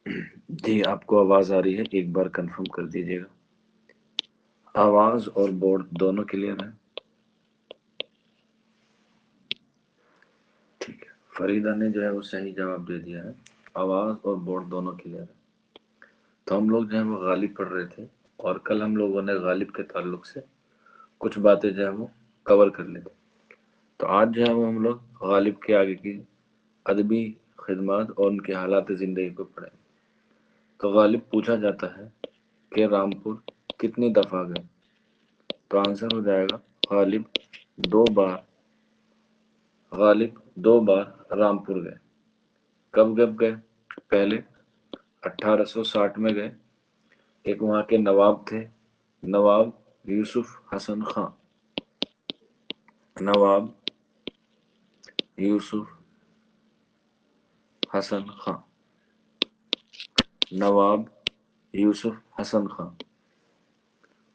جی آپ کو آواز آ رہی ہے؟ ایک بار کنفرم کر دیجیے گا. آواز اور بورڈ دونوں کلیئر ہیں؟ ٹھیک ہے. فریدہ نے جو ہے وہ صحیح جواب دے دیا ہے. آواز اور بورڈ دونوں کلیئر ہے. تو ہم لوگ جو ہے وہ غالب پڑھ رہے تھے، اور کل ہم لوگوں نے غالب کے تعلق سے کچھ باتیں جو ہے وہ کور کر لی تھی. تو آج جو ہے وہ ہم لوگ غالب کے آگے کی ادبی خدمات اور ان کے حالات زندگی کو پڑھیں. تو غالب پوچھا جاتا ہے کہ رامپور کتنی دفعہ گئے؟ تو آنسر ہو جائے گا غالب 2 بار. غالب 2 بار رامپور گئے. کب گئے؟ پہلے 1860 میں گئے. ایک وہاں کے نواب تھے، نواب یوسف حسن خان. نواب یوسف حسن خان. نواب یوسف حسن خان.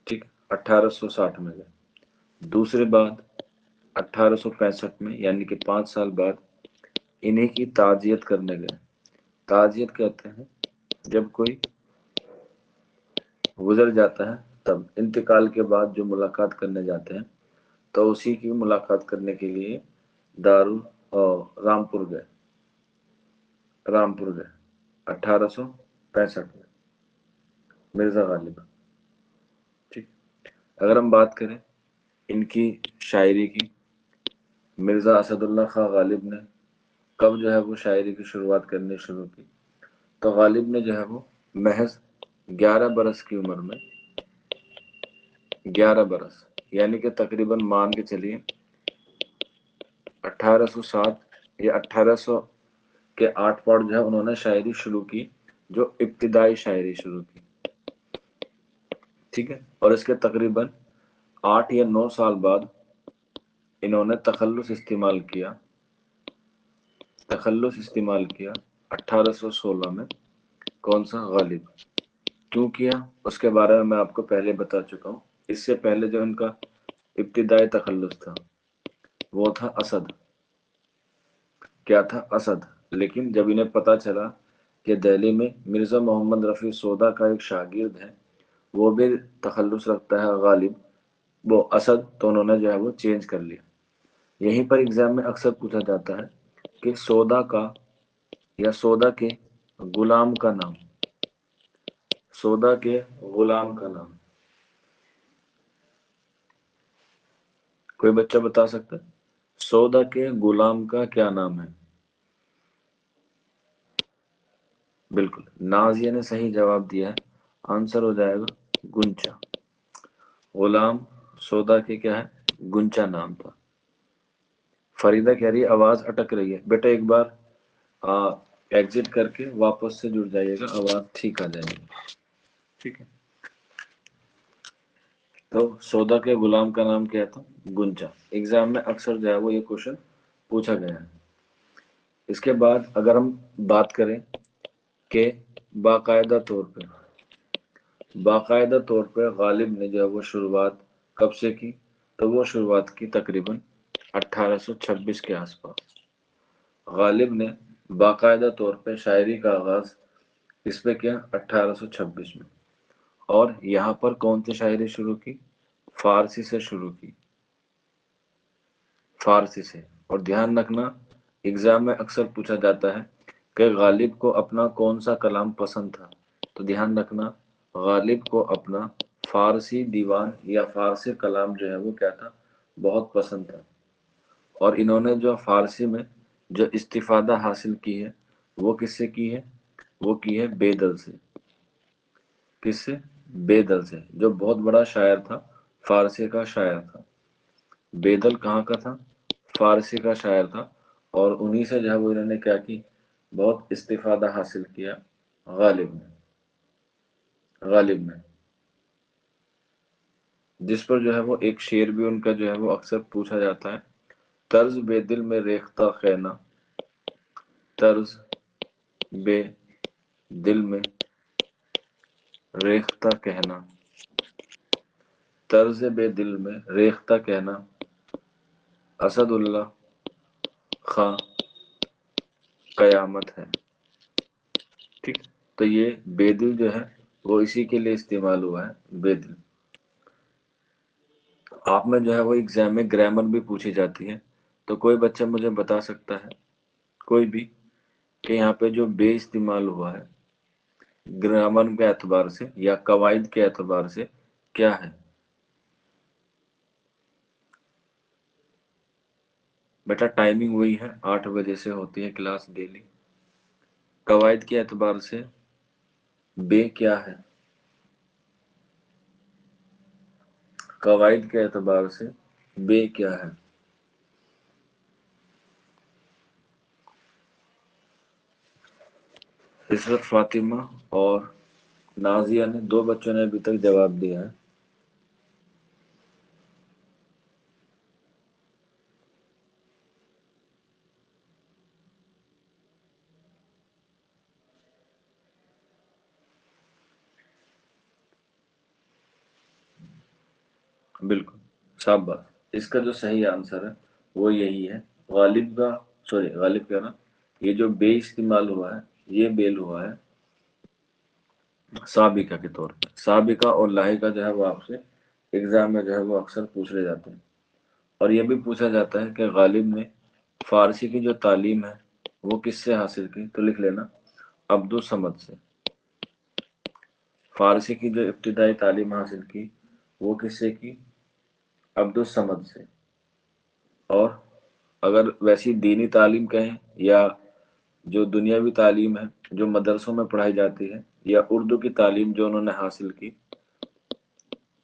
ٹھیک. 1860 میں گئے. دوسرے بعد 1865 میں، یعنی کہ 5 سال بعد انہیں کی تعزیت کرنے گئے. تعزیت کہتے ہیں جب کوئی گزر جاتا ہے، تب انتقال کے بعد جو ملاقات کرنے جاتے ہیں، تو اسی کی ملاقات کرنے کے لیے رامپور گئے. 1865 میں مرزا غالب. ٹھیک. اگر ہم بات کریں ان کی شاعری کی، مرزا اسد اللہ خان غالب نے کب جو ہے وہ شاعری کی شروعات کرنی شروع کی؟ تو غالب نے جو ہے وہ محض 11 برس کی عمر میں، 11 برس یعنی کہ تقریباً مان کے چلیے 1807 یا 1800 کے 8 جو ہے انہوں نے شاعری شروع کی، جو ابتدائی شاعری شروع کی. ٹھیک ہے. اور اس کے تقریباً 8 یا 9 سال بعد انہوں نے تخلص استعمال کیا. 1816 میں. کون سا؟ غالب. کیوں کیا اس کے بارے میں آپ کو پہلے بتا چکا ہوں. اس سے پہلے جو ان کا ابتدائی تخلص تھا وہ تھا اسد. کیا تھا؟ اسد. لیکن جب انہیں پتا چلا کہ دہلی میں مرزا محمد رفیع سودا کا ایک شاگرد ہے، وہ بھی تخلص رکھتا ہے غالب، وہ اسد، تو انہوں نے جو ہے وہ چینج کر لیا. یہیں پر ایگزام میں اکثر پوچھا جاتا ہے کہ سودا کا یا سودا کے غلام کا نام. سودا کے غلام کا نام کوئی بچہ بتا سکتا ہے؟ سودا کے غلام کا کیا نام ہے؟ بالکل، نازیہ نے صحیح جواب دیا ہے. آنسر ہو جائے گا گنچا. غلام سودا کے کیا ہے؟ گنچا نام تھا. فریدہ کہہ رہی ہے آواز اٹک رہی ہے. بیٹا ایک بار ایگزٹ کر کے واپس سے جڑ جائیے گا، آواز ٹھیک آ جائے گی. ٹھیک ہے. تو سودا کے غلام کا نام کیا تھا؟ گنچا. ایگزام میں اکثر جو ہے وہ یہ کوشچن پوچھا گیا ہے. اس کے بعد اگر ہم بات کریں کہ باقاعدہ طور پہ غالب نے جو ہے وہ شروعات کب سے کی؟ تو وہ شروعات کی تقریباً 1826 کے آس پاس. غالب نے باقاعدہ طور پہ شاعری کا آغاز اس پہ کیا؟ 1826 میں. اور یہاں پر کون سی شاعری شروع کی؟ فارسی سے شروع کی. فارسی سے. اور دھیان رکھنا ایگزام میں اکثر پوچھا جاتا ہے کہ غالب کو اپنا کون سا کلام پسند تھا. تو دھیان رکھنا غالب کو اپنا فارسی دیوان یا فارسی کلام جو ہے وہ کیا تھا؟ بہت پسند تھا. اور انہوں نے جو فارسی میں جو استفادہ حاصل کی ہے وہ کس سے کی ہے؟ وہ کی ہے بیدل سے. کس سے؟ بیدل سے، جو بہت بڑا شاعر تھا، فارسی کا شاعر تھا. بیدل کہاں کا تھا؟ فارسی کا شاعر تھا. اور انہی سے جو ہے وہ انہوں نے کیا کی؟ بہت استفادہ حاصل کیا غالب میں. جس پر جو ہے وہ ایک شعر بھی ان کا جو ہے وہ اکثر پوچھا جاتا ہے. طرز بے دل میں ریختہ خینا. طرز بے دل میں ریختہ کہنا. طرز بے دل میں ریختہ کہنا اسد اللہ خان قیامت ہے. ٹھیک. तो ये बेदिल जो है वो इसी के लिए इस्तेमाल हुआ है, बेदिल। आप में जो है वो एग्जाम में ग्रामर भी पूछी जाती है, तो कोई बच्चा मुझे बता सकता है, कोई भी, कि यहाँ पे जो बे इस्तेमाल हुआ है ग्रामर के एतबार से या कवायद के एतबार से क्या है? बेटा टाइमिंग वही है, 8 बजे से होती है क्लास डेली। कवायद के एतबार से बे क्या है? कवायद के एतबार से बे क्या है? इशरत फातिमा और नाजिया ने, 2 बच्चों ने अभी तक जवाब दिया है। बिल्कुल, शाबाश। इसका जो सही आंसर है वो यही है, गालिब का, सॉरी गालिब क्या ना, ये जो बे इस्तेमाल हुआ है ये बेल हुआ है साबिका के तौर पर। साबिका और लाहिका जो है वो आपसे एग्जाम में जो है वो अक्सर पूछ ले जाते हैं। और ये भी पूछा जाता है कि गालिब ने फारसी की जो तालीम है वो किससे हासिल की, तो लिख लेना अब्दुल समद से। फारसी की जो इब्तिदाई तालीम हासिल की वो किससे की? अब्दुल समद से। और अगर वैसी दीनी तालीम कहें या जो दुनियावी तालीम है जो मदरसों में पढ़ाई जाती है, या उर्दू की तालीम जो उन्होंने हासिल की,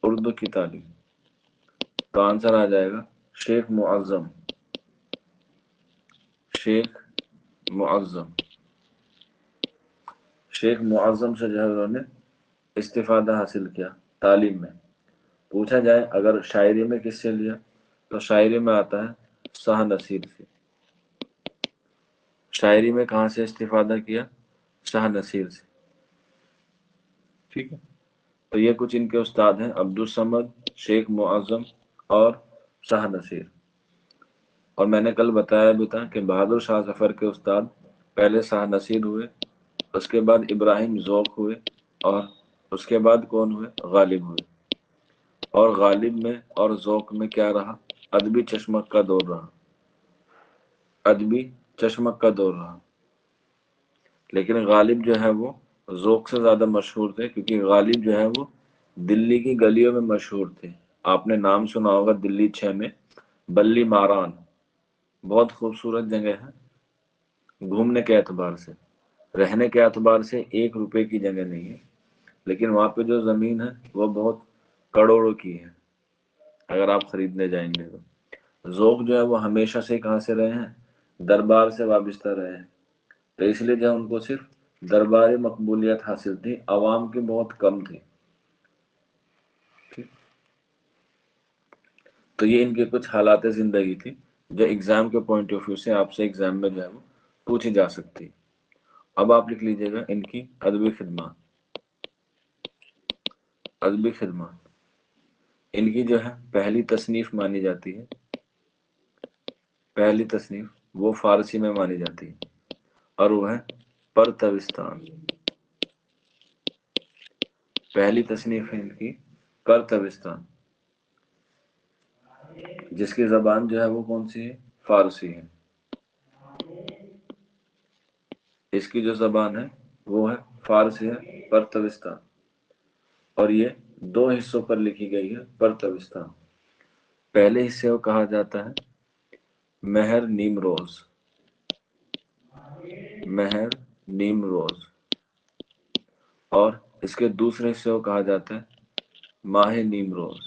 उर्दू की तालीम, तो आंसर आ जाएगा शेख मुअज्जम। शेख मुअज्जम, शेख मुअज्जम से जो है उन्होंने इस्तिफादा हासिल किया तालीम में। पूछा जाए अगर शायरी में किससे लिया, तो शायरी में आता है शाह नसीर से। शायरी में कहाँ से इस्तिफादा किया? शाह नसीर से। ठीक है, तो ये कुछ इनके उस्ताद हैं, अब्दुल समद, शेख मुअज्जम और शाह नसीर। और मैंने कल बताया भी था कि बहादुर शाह जफर के उस्ताद पहले शाह नसीर हुए, उसके बाद इब्राहिम ज़ौक़ हुए, और उसके बाद कौन हुए? गालिब हुए। और गालिब में और ज़ौक़ में क्या रहा? अदबी चश्मक का दौर रहा, अदबी चश्मक का दौर रहा। लेकिन गालिब जो है वो ज़ौक़ से ज़्यादा मशहूर थे, क्योंकि गालिब जो है वो दिल्ली की गलियों में मशहूर थे। आपने नाम सुना होगा दिल्ली 6 में बल्ली मारान, बहुत खूबसूरत जगह है घूमने के एतबार से। रहने के एतबार से 1 रुपए की जगह नहीं है, लेकिन वहाँ पे जो ज़मीन है वो बहुत करोड़ों की है अगर आप खरीदने जाएंगे तो। ज़ौक़ जो है वो हमेशा से कहाँ से रहे हैं? दरबार से वाबस्ता रहे हैं, तो इसलिए जो उनको सिर्फ दरबारी मकबूलियत हासिल थी, आवाम की बहुत कम थी। ठीक, तो ये इनके कुछ हालात ज़िंदगी थी जो एग्ज़ाम के पॉइंट ऑफ व्यू से आपसे एग्ज़ाम में जो है वो पूछी जा सकती है। अब आप लिख लीजिएगा इनकी अदबी खिदमत। अदबी खिदमत इनकी जो है पहली तसनीफ मानी जाती है, पहली तसनीफ वो फारसी में मानी जाती है, और वो है परतविस्तान। पहली तसनीफ है इनकी परतविस्तान, जिसकी जबान जो है वो कौन सी है? फारसी है। इसकी जो जबान है वो है फारसी है, परतविस्तान। और ये 2 हिस्सों पर लिखी गई है परतविस्तान। पहले हिस्से को कहा जाता है महर नीमरोज, महर नीमरोज। और इसके दूसरे हिस्से को कहा जाता है माह नीमरोज।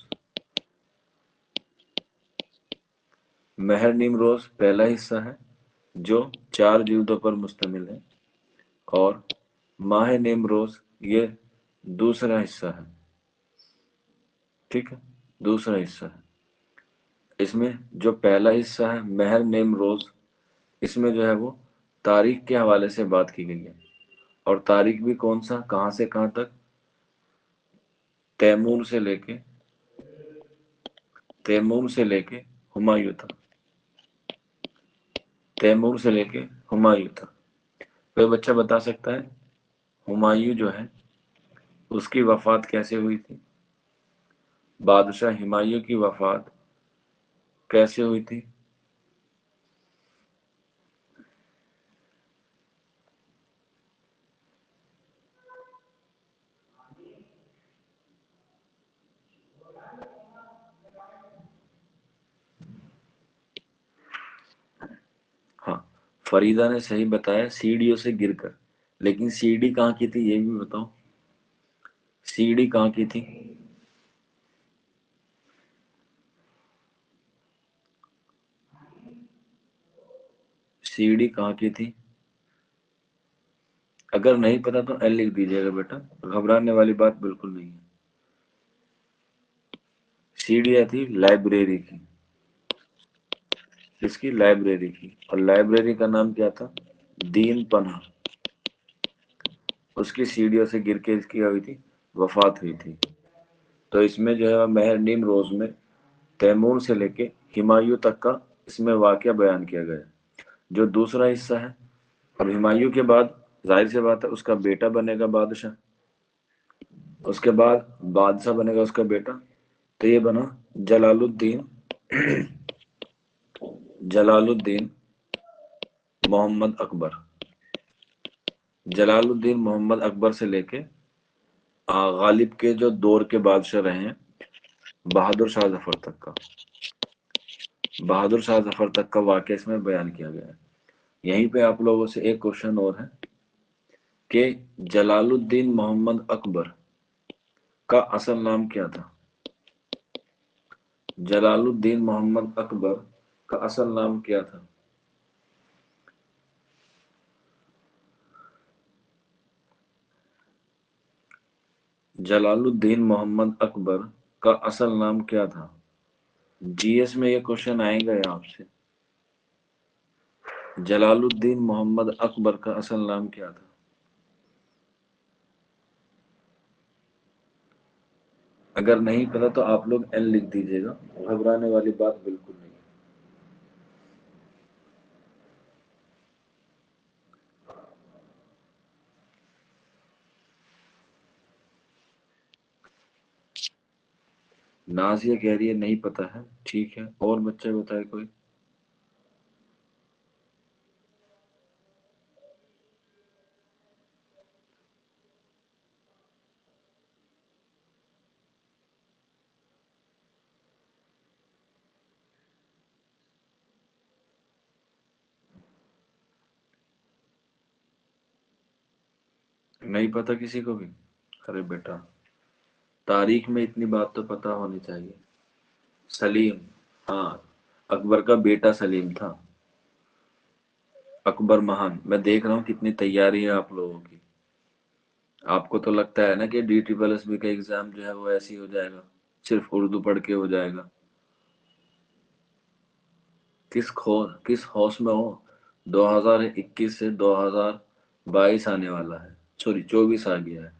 महर नीमरोज पहला हिस्सा है जो 4 जिल्दों पर मुश्तमिल है, और माह नीमरोज ये दूसरा हिस्सा है। ठीक है, दूसरा हिस्सा है। इसमें जो पहला हिस्सा है महर नीमरोज, इसमें जो है वो तारीख के हवाले से बात की गई है। और तारीख भी कौन सा, कहाँ से कहाँ तक? तैमूर से लेके, तैमूर से लेके हुमायूं तक, तैमूर से लेके हुमायूं तक। कोई बच्चा बता सकता है हुमायूं जो है उसकी वफात कैसे हुई थी? बादशाह हुमायूं की वफात कैसे हुई थी? हाँ, फरीदा ने सही बताया, सीढ़ियों से गिरकर। लेकिन सीढ़ी कहाँ की थी ये भी बताओ, सीढ़ी कहाँ की थी? सीढ़ी कहाँ की थी? अगर नहीं पता तो एल लिख दीजिएगा बेटा, घबराने वाली बात बिल्कुल नहीं है। सीढ़ियाँ थी लाइब्रेरी की। किसकी? लाइब्रेरी की। और लाइब्रेरी का नाम क्या था? दीन पन्हा। उसकी सीढ़ियों से गिर के इसकी हुई थी, वफात हुई थी। तो इसमें जो है महर नीम रोज में तैमूर से लेके हुमायूं तक का इसमें वाकया बयान किया गया है। जो दूसरा हिस्सा है, अब हुमायूं के बाद जाहिर सी बात है उसका बेटा बनेगा बादशाह, उसके बाद बादशाह बनेगा उसका बेटा, तो ये बना जलालुद्दीन, जलालुद्दीन मोहम्मद अकबर। जलालुद्दीन मोहम्मद अकबर से लेके गालिब के जो दौर के बादशाह रहे हैं, बहादुर शाह जफर तक का, बहादुर शाह जफर तक का वाकया इसमें बयान किया गया है। यहीं पे आप लोगों से एक क्वेश्चन और है कि जलालुद्दीन मोहम्मद अकबर का असल नाम क्या था? जलालुद्दीन मोहम्मद अकबर का असल नाम क्या था? जलालुद्दीन मोहम्मद अकबर का असल नाम क्या था? जीएस में ये क्वेश्चन आएगा या आपसे, जलालुद्दीन मोहम्मद अकबर का असल नाम क्या था? अगर नहीं पता तो आप लोग एल लिख दीजिएगा, घबराने वाली बात बिल्कुल नहीं। नाजिया कह रही है नहीं पता है, ठीक है, और बच्चे बताए कोई? नहीं पता किसी को भी? अरे बेटा, तारीख में इतनी बात तो पता होनी चाहिए। सलीम, हाँ, अकबर का बेटा सलीम था, अकबर महान। मैं देख रहा हूँ कितनी तैयारी है आप लोगों की। आपको तो लगता है ना कि डी ट्रिपल एस बी का एग्जाम जो है वो ऐसे ही हो जाएगा, सिर्फ उर्दू पढ़ के हो जाएगा। किस होश में हो? 2021 से 2022 आने वाला है, सॉरी 24 आ गया है।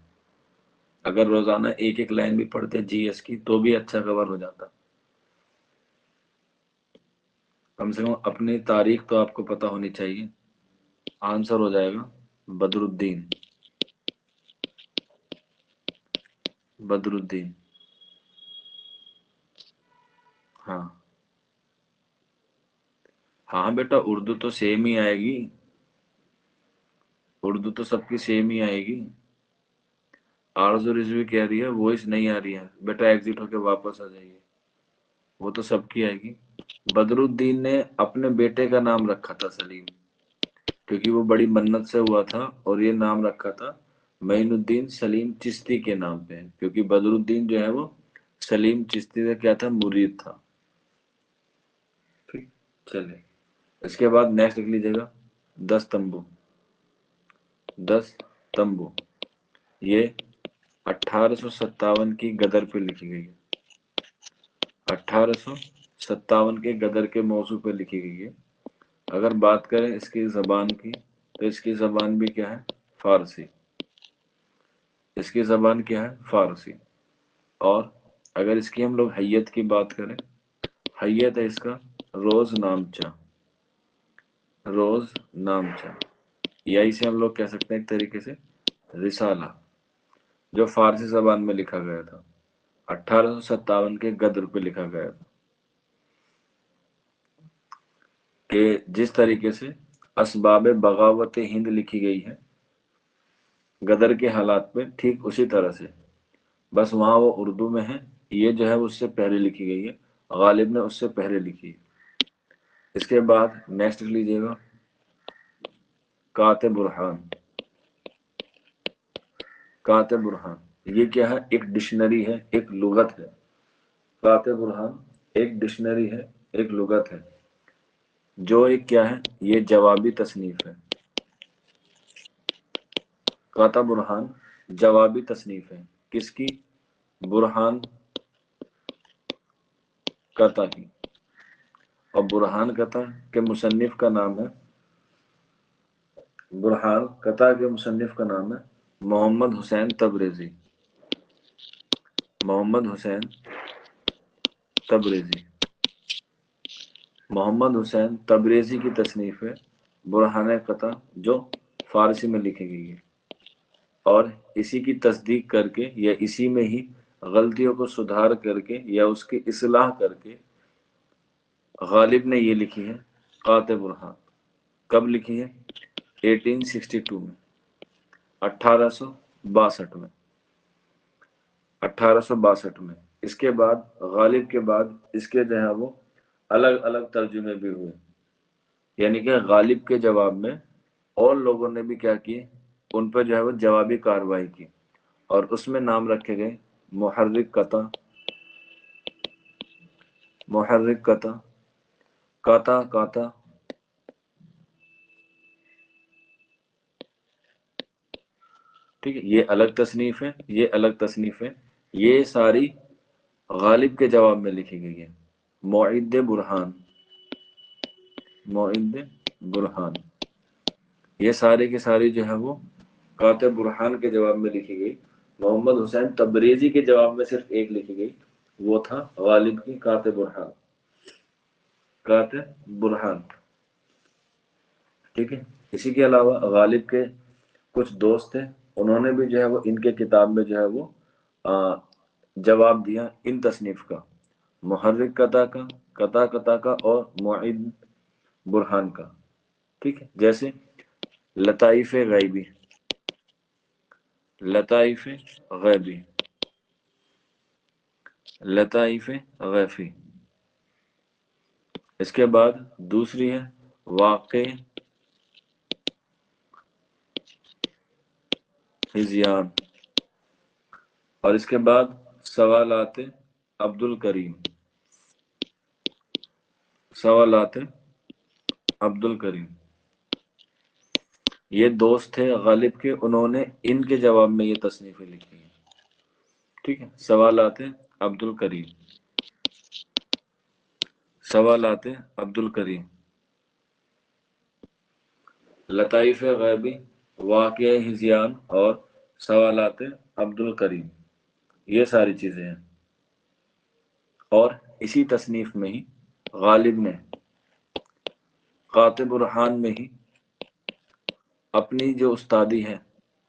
अगर रोजाना एक एक लाइन भी पढ़ते जीएस की तो भी अच्छा कवर हो जाता। कम से कम अपनी तारीख तो आपको पता होनी चाहिए। आंसर हो जाएगा बदरुद्दीन, बदरुद्दीन। हाँ, हाँ बेटा, उर्दू तो सेम ही आएगी, उर्दू तो सबकी सेम ही आएगी। आरजू रिजवी कह रही है वॉइस नहीं आ रही है, बेटा एग्जिट होके वापस आ जाइए, वो तो सबकी आएगी। बदरुद्दीन ने अपने बेटे का नाम रखा था सलीम, क्योंकि वो बड़ी मन्नत से हुआ था, और ये नाम रखा था मोइनुद्दीन सलीम चिश्ती के नाम पे, क्योंकि बदरुद्दीन जो है वो सलीम चिश्ती का क्या था, मुरीद था। ठीक, चलिए, इसके बाद नेक्स्ट लिख लीजिएगा 10 तंबू। 10 तंबू, ये 1857 की गदर पे लिखी गई है, 1857 के गदर के मौजू पे लिखी गई है। अगर बात करें इसकी जबान की, तो इसकी जबान भी क्या है, फारसी। इसकी जबान क्या है, फारसी। और अगर इसकी हम लोग हैयत की बात करें, हैयत है इसका रोज नामचा, रोज नामचा, या इसे हम लोग कह सकते हैं एक तरीके से रिसाला, जो फारसी जबान में लिखा गया था, 1857 के गद्र पे लिखा गया था। कि जिस तरीके से असबाब बगावत हिंद लिखी गई है गदर के हालात पे, ठीक उसी तरह से, बस वहां वो उर्दू में है, ये जो है उससे पहले लिखी गई है, गालिब ने उससे पहले लिखी है। इसके बाद नेक्स्ट लीजिएगा, काते बुरहान। काते बुरहान ये क्या है? एक डिक्शनरी है, एक लुगत है। काते बुरहान एक डिक्शनरी है, एक लुगत है, जो एक क्या है? ये जवाबी तसनीफ है। काता बुरहान जवाबी तसनीफ है, किसकी? बुरहान कता की। और बुरहान कता के मुसन्निफ का नाम है, बुरहान कता के मुसन्निफ का नाम है मोहम्मद हुसैन तबरेजी। मोहम्मद हुसैन तबरेजी। मोहम्मद हुसैन तबरेजी की तसनीफ है बुरहान कता, जो फारसी में लिखी गई है। और इसी की तस्दीक करके या इसी में ही गलतियों को सुधार करके या उसकी इस्लाह करके गालिब ने ये लिखी है काते बुरहान। कब लिखी है? 1862 में, 1862 में, 1862 में। इसके बाद गालिब के बाद इसके जो है वो अलग अलग तर्जुमे भी हुए, यानी कि गालिब के जवाब में और लोगों ने भी क्या किए, उन पर जो है वो जवाबी कार्रवाई की, और उसमें नाम रखे गए मुहर्रिक कता, मुहर्रिक कता, काता काता, ठीक है। ये अलग तसनीफ है, ये अलग तसनीफ है, ये सारी गालिब के जवाब में लिखी गई है। मुइद्द बुरहान, मुइद्द बुरहान, ये सारे के सारी जो है वो काते बुरहान के जवाब में लिखी गई। मोहम्मद हुसैन तबरेजी के जवाब में सिर्फ एक लिखी गई, वो था गालिब की काते बुरहान, काते बुरहान, ठीक है। इसी के अलावा गालिब के कुछ दोस्त थे, उन्होंने भी जो है वो इनके किताब में जो है वो जवाब दिया इन तसनीफ का, मुहर्रिक कता कता का और मुइद बुरहान का, ठीक है। जैसे लताइफ गैबी, लताइफ गैबी, लताइफ गैफी। इसके बाद दूसरी है वाक़े हिज़ियान, और इसके बाद सवालात अब्दुल करीम, सवालात अब्दुल करीम। ये दोस्त थे गालिब के, उन्होंने इनके जवाब में ये तसनीफें लिखी हैं, ठीक है। सवालात अब्दुल करीम, सवालात अब्दुल करीम, लताइफ गैबी, वाक़िया हिज़ियान और सवालात अब्दुल करीम, ये सारी चीज़ें हैं। और इसी तसनीफ में ही गालिब ने कातिब बुरहान में ही अपनी जो उस्तादी है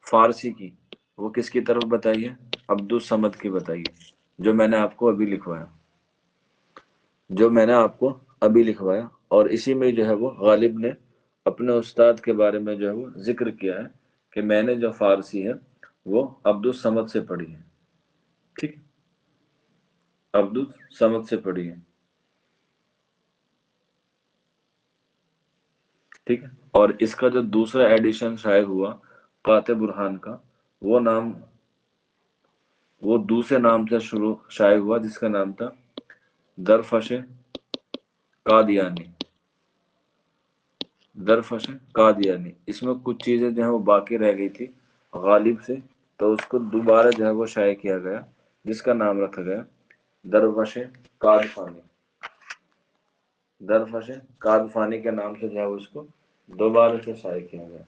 फारसी की, वो किसकी तरफ बताई है? अब्दुल समद की बताई है, जो मैंने आपको अभी लिखवाया, जो मैंने आपको अभी लिखवाया। और इसी में जो है वो गालिब ने अपने उस्ताद के बारे में जो है वो जिक्र किया है कि मैंने जो फारसी है वो अब्दुल समद से पढ़ी है, ठीक, अब्दुल समद से पढ़ी है, ठीक है। और इसका जो दूसरा एडिशन शाये हुआ काते बुरहान का, वो नाम, वो दूसरे नाम से शुरू शाये हुआ, जिसका नाम था दरफश कादियानी, दरफश कादियानी। इसमें कुछ चीजें जो है वो बाकी रह गई थी गालिब से, तो उसको दोबारा जो है वो शाये किया गया, जिसका नाम रखा गया दरफश कादफानी, दरफश कादफानी के नाम से जो है उसको दोबारा से शाये किया गया,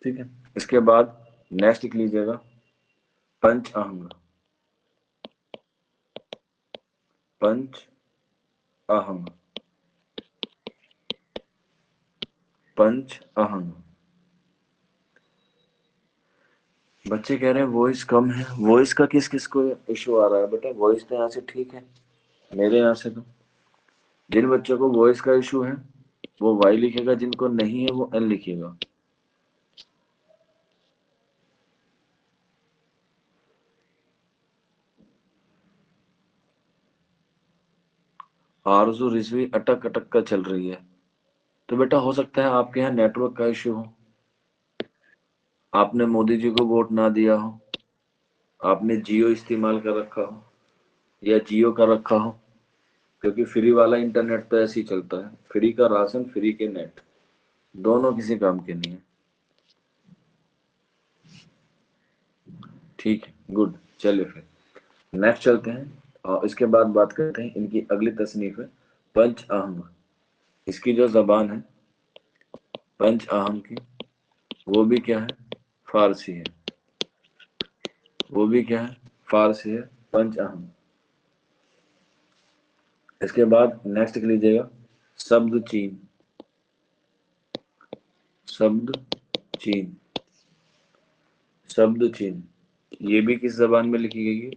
ठीक है। इसके बाद नेक्स्ट लिख लीजिएगा पंच आहंग, पंच आहंग, पंच आहंग। बच्चे कह रहे हैं वॉइस कम है। वॉइस का किस किस को इशू आ रहा है बेटा? वॉइस तो यहाँ से ठीक है, मेरे यहाँ से तो। जिन बच्चों को वॉइस का इशू है वो वाई लिखेगा, जिनको नहीं है वो एन लिखेगा। आरजू रिजवी अटक अटक कर चल रही है, तो बेटा हो सकता है आपके यहाँ नेटवर्क का इशू हो, आपने मोदी जी को वोट ना दिया हो, आपने जियो इस्तेमाल कर रखा हो या जियो का रखा हो, क्योंकि फ्री वाला इंटरनेट तो ऐसे ही चलता है। फ्री का राशन, फ्री के नेट, दोनों किसी काम के नहीं है। ठीक है, गुड। चलिए फिर नेक्स्ट चलते हैं और इसके बाद बात करते हैं इनकी अगली तसनीफ है पंच आहम। इसकी जो जबान है पंच आहम की, वो भी क्या है? फारसी है। वो भी क्या है? फारसी है, पंच आहम। इसके बाद नेक्स्ट लिख लीजिएगा शब्द चीन। शब्द चीन, शब्द चीन, ये भी किस जबान में लिखी गई है?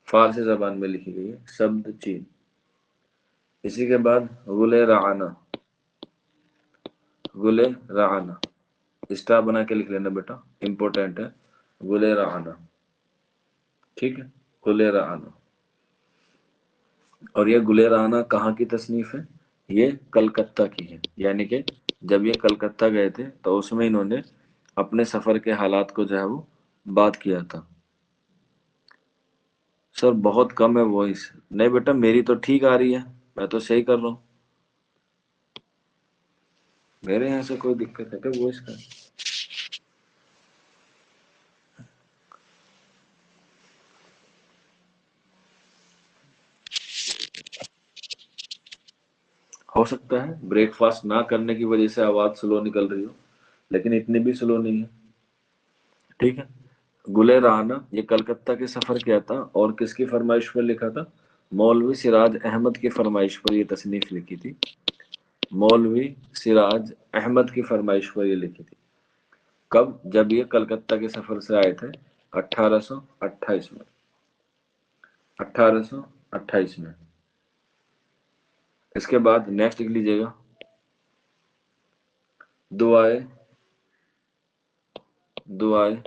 फारसी जबान में लिखी गई है, शब्द चीन। इसी के बाद गुले राना। गुले राना, स्टार बना के लिख लेना बेटा, इंपॉर्टेंट है। गुले राना, ठीक है, गुले राना। और ये गुले राना कहाँ की तसनीफ है? ये कलकत्ता की है। यानी कि जब ये कलकत्ता गए थे तो उसमें इन्होंने अपने सफर के हालात को जो है वो बात किया था। सर बहुत कम है वॉइस। नहीं बेटा, मेरी तो ठीक आ रही है, मैं तो सही कर रहा हूँ। मेरे यहाँ से कोई दिक्कत है क्या वॉइस का? हो सकता है ब्रेकफास्ट ना करने की वजह से आवाज स्लो निकल रही हो, लेकिन इतनी भी स्लो नहीं है। ठीक है। गुले राना ये कलकत्ता के सफर किया था और किसकी फरमाइश पर लिखा था? मौलवी सिराज अहमद की फरमाइश पर ये तसनीफ लिखी थी। मौलवी सिराज अहमद की फरमाइश पर ये लिखी थी। कब? जब ये कलकत्ता के सफर से आए थे 1828 में। 1828 में। इसके बाद नेक्स्ट लिख लीजिएगा दुआए, दुआए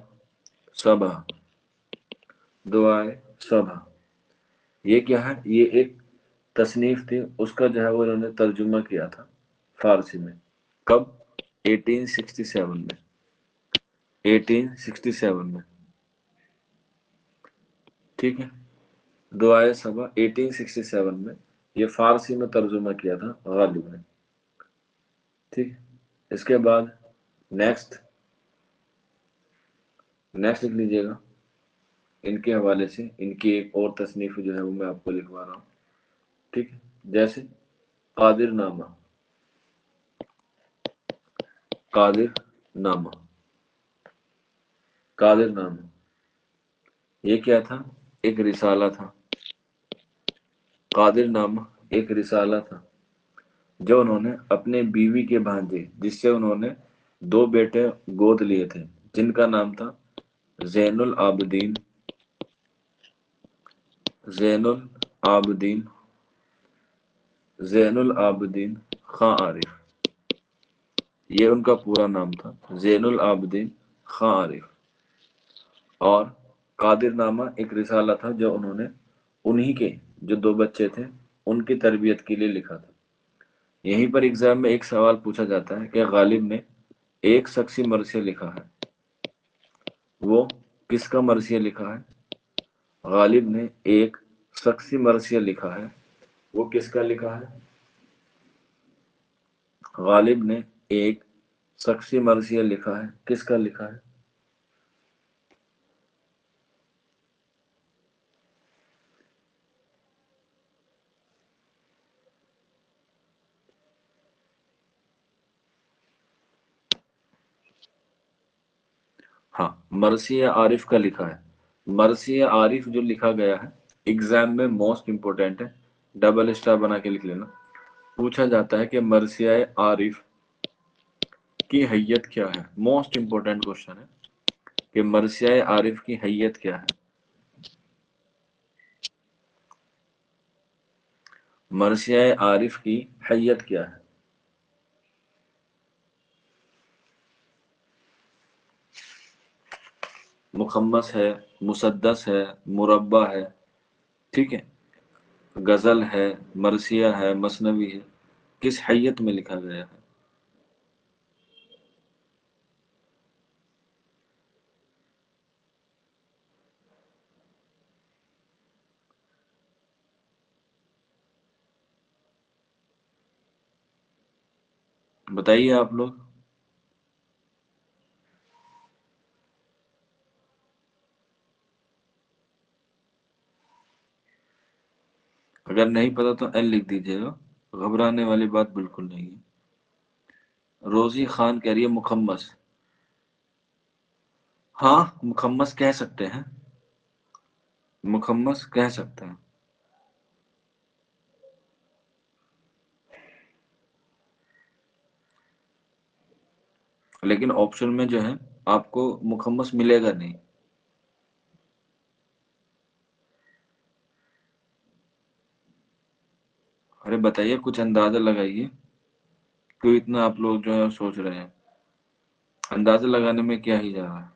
सभा। दुआए सभा, ये क्या है? ये एक तसनीफ थी, उसका जो है वो इन्होंने तर्जुमा किया था फारसी में। कब? 1867 में। 1867 में, ठीक है। दुआए सभा 1867 में ये फारसी में तर्जुमा किया था गालिब ने, ठीक है। इसके बाद नेक्स्ट, नेक्स्ट लिख लीजिएगा इनके हवाले से। इनकी एक और तसनीफ जो है वो मैं आपको लिखवा रहा हूँ, ठीक है। जैसे कादिर नामा। कादिर नामा, कादिर नामा, ये क्या था? एक रिसाला था। कादिर नामा एक रिसाला था जो उन्होंने अपने बीवी के भांजे, जिससे उन्होंने दो बेटे गोद लिए थे, जिनका नाम था जैनुल आबदीन, जैनुल आबदीन, जैनुल आबदीन खां आरिफ। ये उनका पूरा नाम था, जैनुल आबदीन खां आरिफ। और कादिर नामा एक रिसाला था जो उन्होंने उन्हीं के जो दो बच्चे थे उनकी तरबियत के लिए लिखा था। यहीं पर एग्जाम में एक सवाल पूछा जाता है कि गालिब ने एक शख्सी मरसिया लिखा है, वो किसका मरसिया लिखा है? गालिब ने एक शख्सी मरसिया लिखा है, वो किसका लिखा है? गालिब ने एक शख्सी मरसिया लिखा है, किसका लिखा है? हाँ, मरसिया आरिफ का लिखा है। मरसिया आरिफ जो लिखा गया है, एग्जाम में मोस्ट इंपोर्टेंट है, डबल स्टार बना के लिख लेना। पूछा जाता है कि मरसिया आरिफ की हैयत क्या है, मोस्ट इंपोर्टेंट क्वेश्चन है کہ مرثیہ عارف کی حیت کیا ہے؟ مرثیہ عارف کی حیت کیا ہے؟ مخمس ہے، مسدس ہے، مربع ہے، ٹھیک ہے، غزل ہے، مرثیہ ہے، مثنوی ہے، کس حیت میں لکھا گیا ہے؟ بتائیے آپ لوگ۔ اگر نہیں پتا تو این لکھ دیجیے گا، گھبرانے والی بات بالکل نہیں ہے۔ روزی خان کہہ رہی ہے مخمس۔ ہاں مخمس کہہ سکتے ہیں، مخمس کہہ سکتے ہیں، لیکن آپشن میں جو ہے آپ کو مخمس ملے گا نہیں۔ ارے بتائیے، کچھ اندازہ لگائیے، کیوں اتنا آپ لوگ جو ہے سوچ رہے ہیں؟ اندازہ لگانے میں کیا ہی جا رہا ہے؟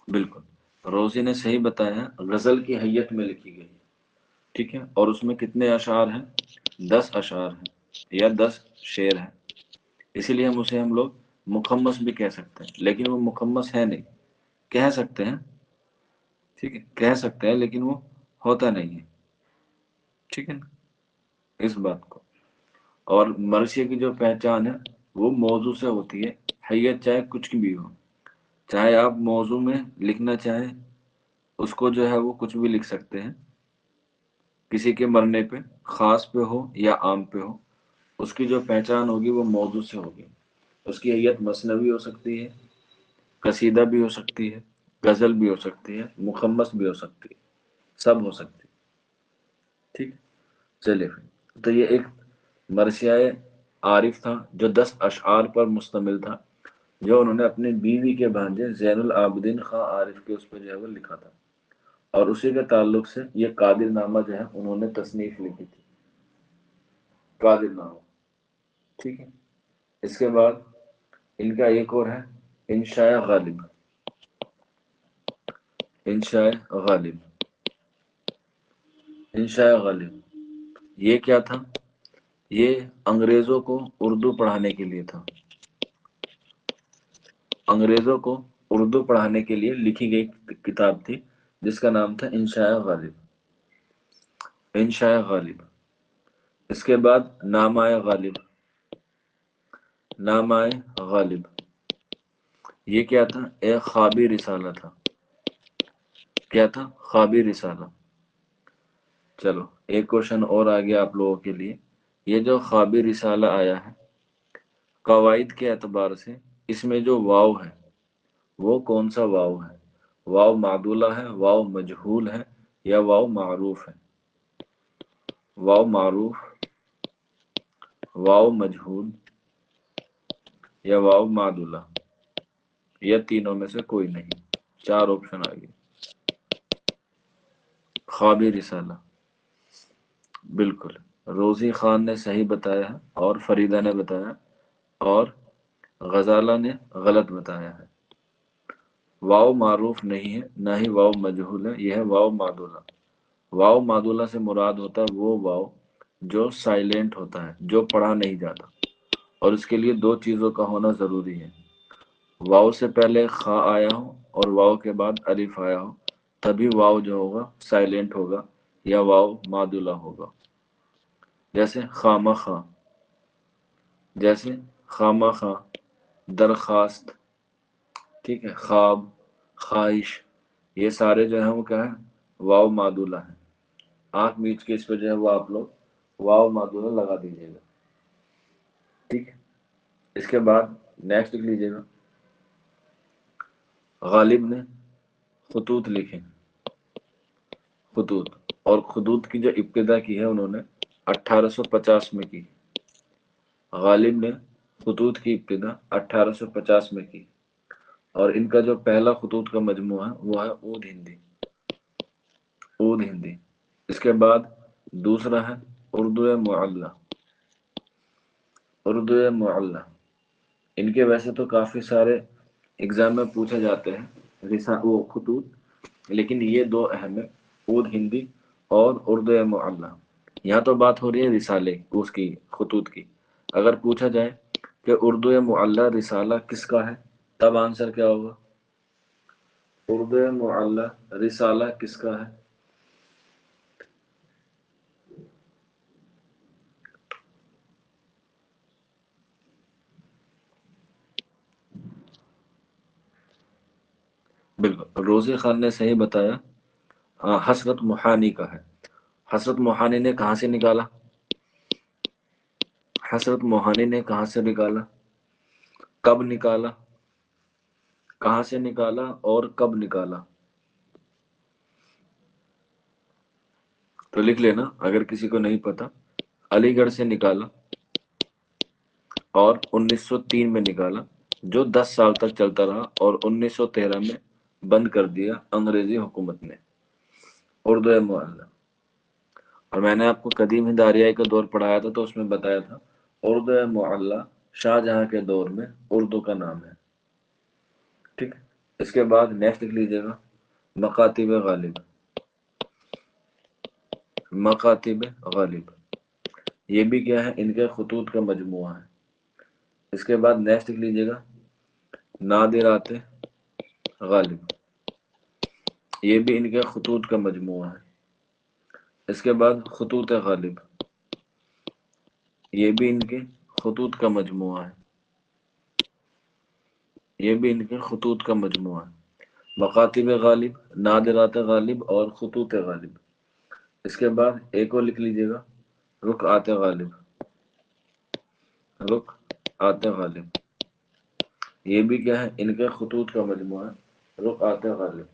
بالکل، روزی نے صحیح بتایا، غزل کی حیت میں لکھی گئی ہے، ٹھیک ہے، اور اس میں کتنے اشعار ہیں؟ 10 اشعار ہیں یا 10 شعر ہیں، اسی لیے ہم لوگ مخمس بھی کہہ سکتے ہیں، لیکن وہ مخمس ہے نہیں، کہہ سکتے ہیں، ٹھیک ہے، کہہ سکتے ہیں لیکن وہ ہوتا نہیں ہے، ٹھیک ہے نا، اس بات کو۔ اور مرثیہ کی جو پہچان ہے وہ موضوع سے ہوتی ہے، حیت چاہے کچھ بھی ہو، چاہے آپ موضوع میں لکھنا چاہیں اس کو جو ہے وہ کچھ بھی لکھ سکتے ہیں، کسی کے مرنے پہ، خاص پہ ہو یا عام پہ ہو، اس کی جو پہچان ہوگی وہ موضوع سے ہوگی، اس کی حیت مثنوی ہو سکتی ہے، قصیدہ بھی ہو سکتی ہے، غزل بھی ہو سکتی ہے، مخمس بھی ہو سکتی ہے، سب ہو سکتی ہے، ٹھیک، چلیے پھر تو یہ ایک مرثیہ عارف تھا جو 10 اشعار پر مشتمل تھا، جو انہوں نے اپنی بیوی کے بھانجے زین العابدین خاں عارف کے اس پہ جو ہے وہ لکھا تھا، اور اسی کے تعلق سے یہ قادر نامہ جو ہے انہوں نے تصنیف لکھی تھی، قادر نامہ، ٹھیک ہے۔ اس کے بعد ان کا ایک اور ہے انشاء غالب، انشاء غالب، انشاء غالب یہ کیا تھا؟ یہ انگریزوں کو اردو پڑھانے کے لیے تھا، انگریزوں کو اردو پڑھانے کے لیے لکھی گئی کتاب تھی، جس کا نام تھا انشاء غالب، انشاء غالب۔ اس کے بعد نامہ غالب، نامہ غالب یہ کیا تھا؟ ایک خوابی رسالہ تھا، کیا تھا؟ خوابی رسالہ۔ چلو ایک کوشچن اور آ گیا آپ لوگوں کے لیے، یہ جو خوابی رسالہ آیا ہے، قواعد کے اعتبار سے اس میں جو واو ہے وہ کون سا واو ہے؟ واو معدولہ ہے، واو مجہول ہے، یا واو معروف ہے؟ واو معروف، واو مجہول، یا واو معدولہ، یا تینوں میں سے کوئی نہیں؟ 4 آپشن آ گئے۔ خوابی رسالہ، بالکل، روزی خان نے صحیح بتایا ہے، اور فریدہ نے بتایا، اور غزالہ نے غلط بتایا ہے۔ واو معروف نہیں ہے، نہ ہی واو مجہول ہے، یہ ہے واو معدولہ۔ واو معدولہ سے مراد ہوتا ہے وہ واو جو سائلنٹ ہوتا ہے، جو پڑھا نہیں جاتا، اور اس کے لیے 2 چیزوں کا ہونا ضروری ہے، واو سے پہلے خا آیا ہو اور واو کے بعد الف آیا ہو، تبھی واو جو ہوگا سائلنٹ ہوگا یا واو معدولہ ہوگا، جیسے خامہ خواہ، جیسے خامہ خواہ، درخواست، ٹھیک ہے، خواب، خواہش، یہ سارے جو ہیں وہ کیا ہے؟ واو معدولہ ہیں۔ آنکھ میچ کے اس پہ جو ہے وہ آپ لوگ واو معدولہ لگا دیجیے گا، ٹھیک ہے۔ اس کے بعد नेक्स्ट लिख लीजिएगा, गालिब ने खतूत लिखे, खतूत, और खतूत की जो इब्तिदा की है उन्होंने 1850 में की। गालिब ने खतूत की इब्तिदा 1850 में की, और इनका जो पहला खतूत का मजमू है वो है ऊद हिंदी, ऊद हिंदी। इसके बाद दूसरा है उर्दू मुअल्ला, उर्दू मुअल्ला। इनके वैसे तो काफी सारे एग्जाम में पूछे जाते हैं वो खतूत, लेकिन ये दो अहम है, ऊद हिंदी और उर्दू मुअल्ला। यहाँ तो बात हो रही है रिसाले उसकी, खतूत की। अगर पूछा जाए कि उर्दू मुअल्ला रिसाला किसका है, तब आंसर क्या होगा? उर्दू मुअल्ला रिसाला किसका है? बिल्कुल, रोज़ी खान ने सही बताया, हसरत मोहानी का है। हसरत मोहानी ने कहाँ से निकाला? हसरत मोहानी ने कहाँ से निकाला, कब निकाला, कहाँ से निकाला और कब निकाला? तो लिख लेना अगर किसी को नहीं पता। अलीगढ़ से निकाला और 1903 में निकाला, जो 10 साल तक चलता रहा, और 1913 में बंद कर दिया अंग्रेजी हुकूमत ने, उर्दू मुअल्ला। और मैंने आपको कदीम हिंद आरियाई का दौर पढ़ाया था, तो उसमें बताया था उर्दू मुअल्ला शाहजहां के दौर में उर्दू का नाम है। ठीक है, इसके बाद नेक्स्ट लिख लीजिएगा, मकातिब गालिब, मकातिब गालिब। ये भी क्या है? इनके खतूत का मजमुआ है। इसके बाद नेक्स्ट लिख लीजिएगा, नादिरात गालिब। ये भी इनके खतूत का मजमुआ है। इसके बाद खतूत गालिब, ये भी इनके खतूत का मजमुआ है, ये भी इनके खतूत का मजमुआ है। मकातिब गालिब, नादिरात गालिब और खतूत गालिब। इसके बाद एक और लिख लीजिएगा, रुक आते गालिब, रुक आते गालिब। ये भी क्या है? इनके खतूत का मजमुआ है, रुक आते गालिब।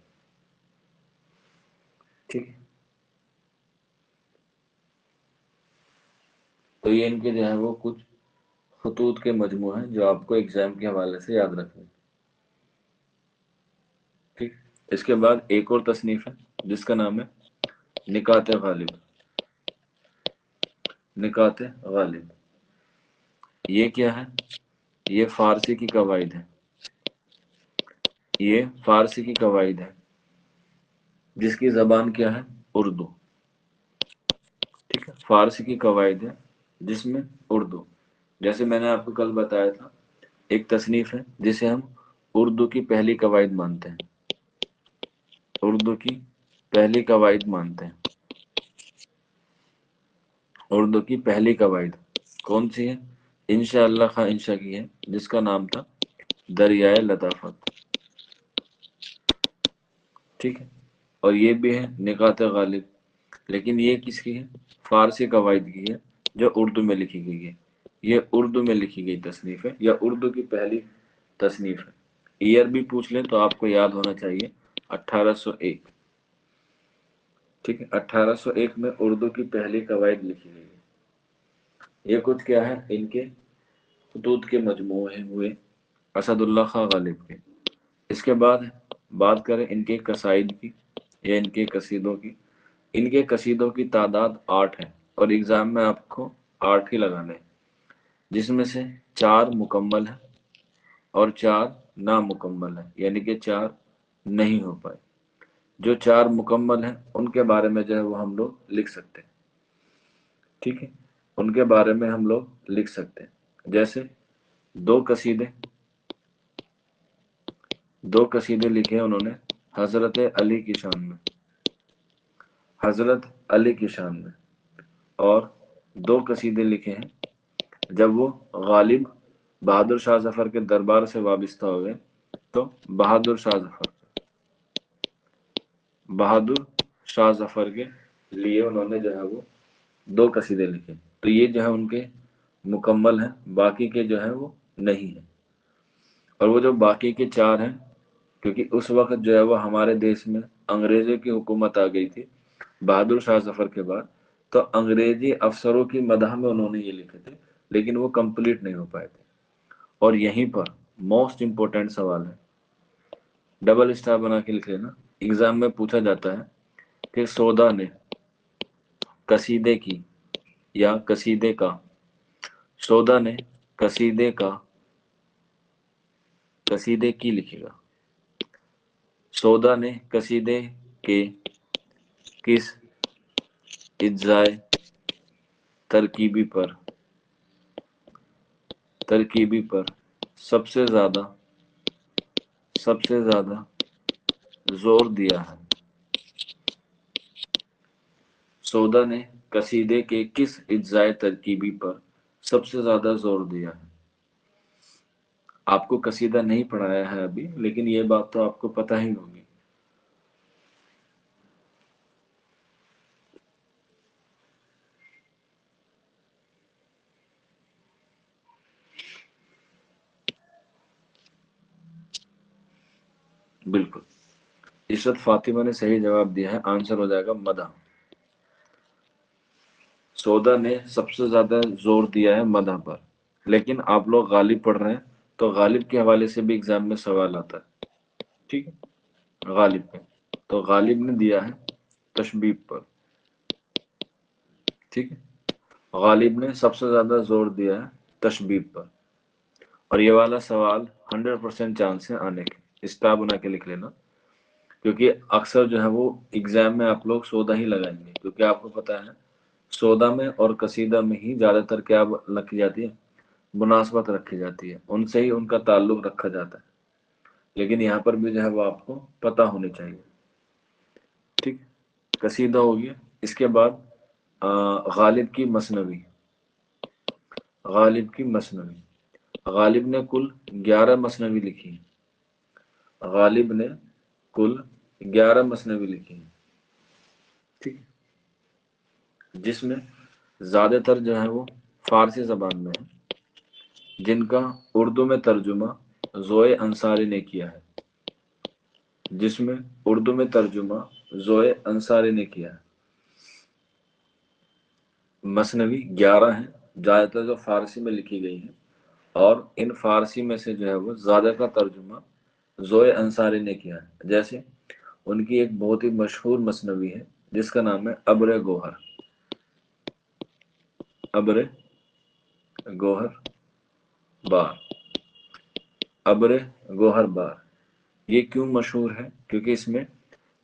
ठीक है, तो ये इनके जो है वो कुछ खतूत के मजमू हैं जो आपको एग्जाम के हवाले से याद रखने। ठीक, इसके बाद एक और तसनीफ है जिसका नाम है निकात गालिब, निकात गालिब। ये क्या है? ये फारसी की कवायद है, ये फारसी की कवायद है जिसकी जबान क्या है? उर्दू। ठीक है, फारसी की कवायद है जिसमें उर्दू। जैसे मैंने आपको कल बताया था, एक तसनीफ है जिसे हम उर्दू की पहली कवायद मानते हैं, उर्दू की पहली कवायद मानते हैं। उर्दू की पहली कवायद कौन सी है? इंशाअल्लाह खां इंशा की है, जिसका नाम था दरियाए लताफत। ठीक है, और ये भी है निकात गालिब, लेकिन ये किसकी है? फारसी कवायद की है जो उर्दू में लिखी गई है। ये उर्दू में लिखी गई तसनीफ है, या उर्दू की पहली तसनीफ है। ईयर भी पूछ लें तो आपको याद होना चाहिए, 1801। ठीक है, 1801 में उर्दू की पहली कवायद लिखी गई है। ये कुछ क्या है? इनके खतूत के मजमूए हुए असदुल्ला खां गालिब के। इसके बाद बात करें इनके कसाइद की या इनके कसीदों की। इनके कसीदों की तादाद 8 है, और एग्जाम में आपको 8 ही लगाने हैं, जिसमें से 4 मुकम्मल है और 4 नामुकम्मल है, यानी कि 4 नहीं हो पाए। जो 4 मुकम्मल हैं उनके बारे में जो है वो हम लोग लिख सकते हैं। ठीक है, उनके बारे में हम लोग लिख सकते हैं। जैसे दो कसीदे, दो कसीदे लिखे हैं उन्होंने हजरत अली की शान में, हजरत अली की शान में। और दो कसीदे लिखे हैं जब वो गालिब बहादुर शाह जफर के दरबार से वाबिस्ता हो गए, तो बहादुर शाह जफर, बहादुर शाह जफर के लिए उन्होंने जो है वो दो कसीदे लिखे। तो ये जो है उनके मुकम्मल हैं, बाकी के जो है वो नहीं है। اور وہ جو باقی کے 4 ہیں، کیونکہ اس وقت جو ہے وہ ہمارے دیش میں انگریزوں کی حکومت آ گئی تھی بہادر شاہ ظفر کے بعد، تو انگریزی افسروں کی مدح میں انہوں نے یہ لکھے تھے، لیکن وہ کمپلیٹ نہیں ہو پائے تھے۔ اور یہیں پر موسٹ امپورٹنٹ سوال ہے، ڈبل اسٹار بنا کے لکھ لینا، ایگزام میں پوچھا جاتا ہے کہ سودا نے قصیدے کی یا قصیدے کا، سودا نے قصیدے کا، قصیدے کی لکھے گا، سودا نے قصیدے کے کس اجزائے ترکیبی پر سب سے زیادہ زور دیا ہے؟ سودا نے قصیدے کے کس اجزائے ترکیبی پر سب سے زیادہ زور دیا ہے؟ آپ کو قصیدہ نہیں پڑھایا ہے ابھی، لیکن یہ بات تو آپ کو پتہ ہی ہوگی۔ بالکل، عشرت فاطمہ نے صحیح جواب دیا ہے، آنسر ہو جائے گا مدح۔ سودا نے سب سے زیادہ زور دیا ہے مدح پر، لیکن آپ لوگ غالب پڑھ رہے ہیں تو غالب کے حوالے سے بھی ایگزام میں سوال آتا ہے، ٹھیک ہے، غالب پہ، تو غالب نے دیا ہے تشبیب پر، ٹھیک ہے، غالب نے سب سے زیادہ زور دیا ہے تشبیب پر، اور یہ والا سوال 100% چانس ہے آنے کے، اسٹار بنا کے لکھ لینا، کیونکہ اکثر جو ہے وہ ایگزام میں آپ لوگ سودا ہی لگائیں گے، کیونکہ آپ کو پتا ہے سودا میں اور قصیدہ میں ہی زیادہ تر کیا رکھی جاتی ہے، مناسبت رکھی جاتی ہے، ان سے ہی ان کا تعلق رکھا جاتا ہے، لیکن یہاں پر بھی جو ہے وہ آپ کو پتہ ہونی چاہیے، ٹھیک، قصیدہ ہو گیا۔ اس کے بعد غالب کی مثنوی، غالب کی مثنوی، غالب نے کل 11 مثنوی لکھی ہیں، غالب نے کل 11 مثنوی لکھی ہیں، ٹھیک، جس میں زیادہ تر جو ہے وہ فارسی زبان میں ہے، جن کا اردو میں ترجمہ ضوئے انصاری نے کیا ہے، جس میں اردو میں ترجمہ ضوئے انصاری نے کیا ہے۔ مثنوی 11 ہیں، زیادہ تر جو فارسی میں لکھی گئی ہیں، اور ان فارسی میں سے جو ہے وہ زیادہ کا ترجمہ ضوئے انصاری نے کیا ہے۔ جیسے ان کی ایک بہت ہی مشہور مثنوی ہے جس کا نام ہے ابر گوہر، ابر گوہر بار، ابر گوہر بار، یہ کیوں مشہور ہے؟ کیونکہ اس میں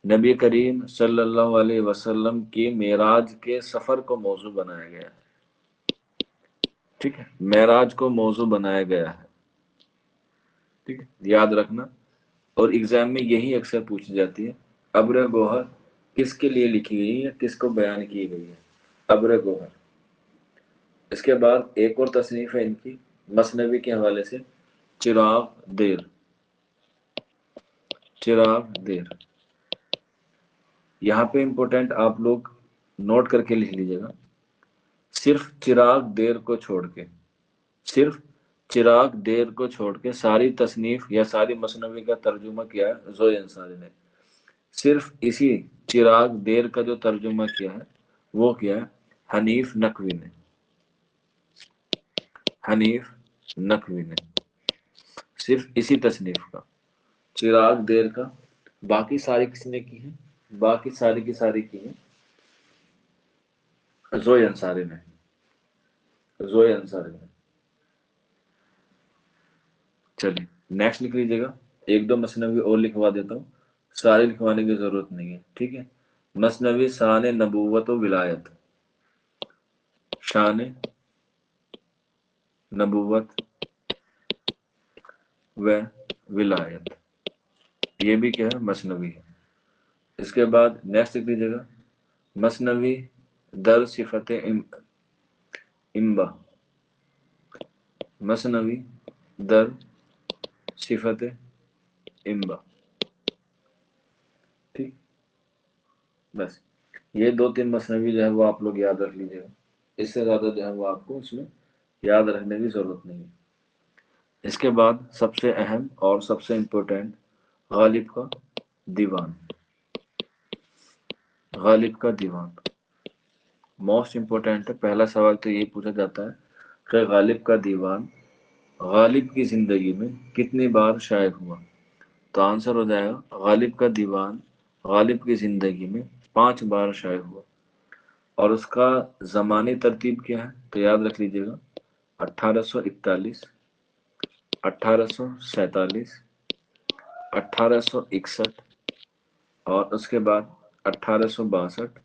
نبی کریم صلی اللہ علیہ وسلم کی معراج کے سفر کو موضوع بنایا گیا ہے، ٹھیک ہے، معراج کو موضوع بنایا گیا ہے، ٹھیک ہے، یاد رکھنا، اور ایگزام میں یہی اکثر پوچھی جاتی ہے، ابر گوہر کس کے لیے لکھی گئی ہے، کس کو بیان کی گئی ہے، ابر گوہر۔ اس کے بعد ایک اور تصنیف ہے ان کی مثنوی کے حوالے سے، چراغ دیر، چراغ دیر، یہاں پہ امپورٹنٹ آپ لوگ نوٹ کر کے لکھ لیجیے گا، صرف چراغ دیر کو چھوڑ کے، صرف چراغ دیر کو چھوڑ کے ساری تصنیف یا ساری مثنوی کا ترجمہ کیا ہے ضوئے انصاری نے، صرف اسی چراغ دیر کا جو ترجمہ کیا ہے وہ کیا ہے حنیف نقوی نے، حنیف نقوی نے، صرف اسی تصنیف کا، چراغ دیر کا، باقی ساری کس نے کی ہیں؟ باقی ساری کی ساری کی ہیں ضوئے انصاری نے، ضوئے انصاری نے۔ چلیے نیکسٹ لکھ لیجیے گا، ایک دو مثنوی اور لکھوا دیتا ہوں، سارے لکھوانے کی ضرورت نہیں ہے، ٹھیک ہے۔ مثنوی شان نبوت و ولایت، شان نبوت و ولایت، یہ بھی کیا ہے مثنوی ہے۔ اس کے بعد نیکسٹ لکھ لیجیے گا، مثنوی در صفت امبا، مثنوی در صفت امبا، ٹھیک، بس یہ 2-3 مثنوی جو ہے وہ آپ لوگ یاد رکھ لیجیے گا، اس سے زیادہ جو ہے وہ آپ کو اس میں یاد رکھنے کی ضرورت نہیں ہے۔ اس کے بعد سب سے اہم اور سب سے امپورٹنٹ غالب کا دیوان. غالب کا دیوان موسٹ امپورٹنٹ ہے. پہلا سوال تو یہ پوچھا جاتا ہے کہ غالب کا دیوان غالب کی زندگی میں کتنی بار شائع ہوا؟ تو آنسر ہو جائے گا غالب کا دیوان غالب کی زندگی میں 5 بار شائع ہوا. اور اس کا زمانی ترتیب کیا ہے تو یاد رکھ لیجئے گا 1841 1847 1861 اور اس کے بعد 1862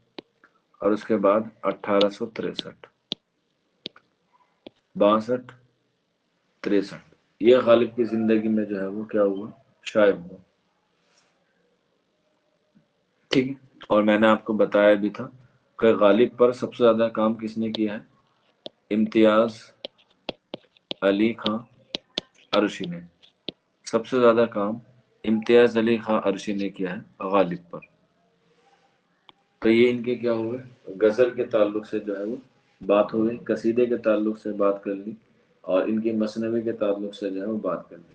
اور اس کے بعد 1863 62 63 یہ غالب کی زندگی میں جو ہے وہ کیا ہوا شائع ہوا. ٹھیک ہے. اور میں نے آپ کو بتایا بھی تھا کہ غالب پر سب سے زیادہ کام کس نے کیا ہے؟ امتیاز علی خان عرشی نے. سب سے زیادہ کام امتیاز علی خان عرشی نے کیا ہے غالب پر. تو یہ ان کے کیا ہوئے غزل کے تعلق سے جو ہے وہ بات ہو گئی, قصیدے کے تعلق سے بات کر لی, اور ان کی مثنوی کے تعلق سے جو ہے وہ بات کر لی.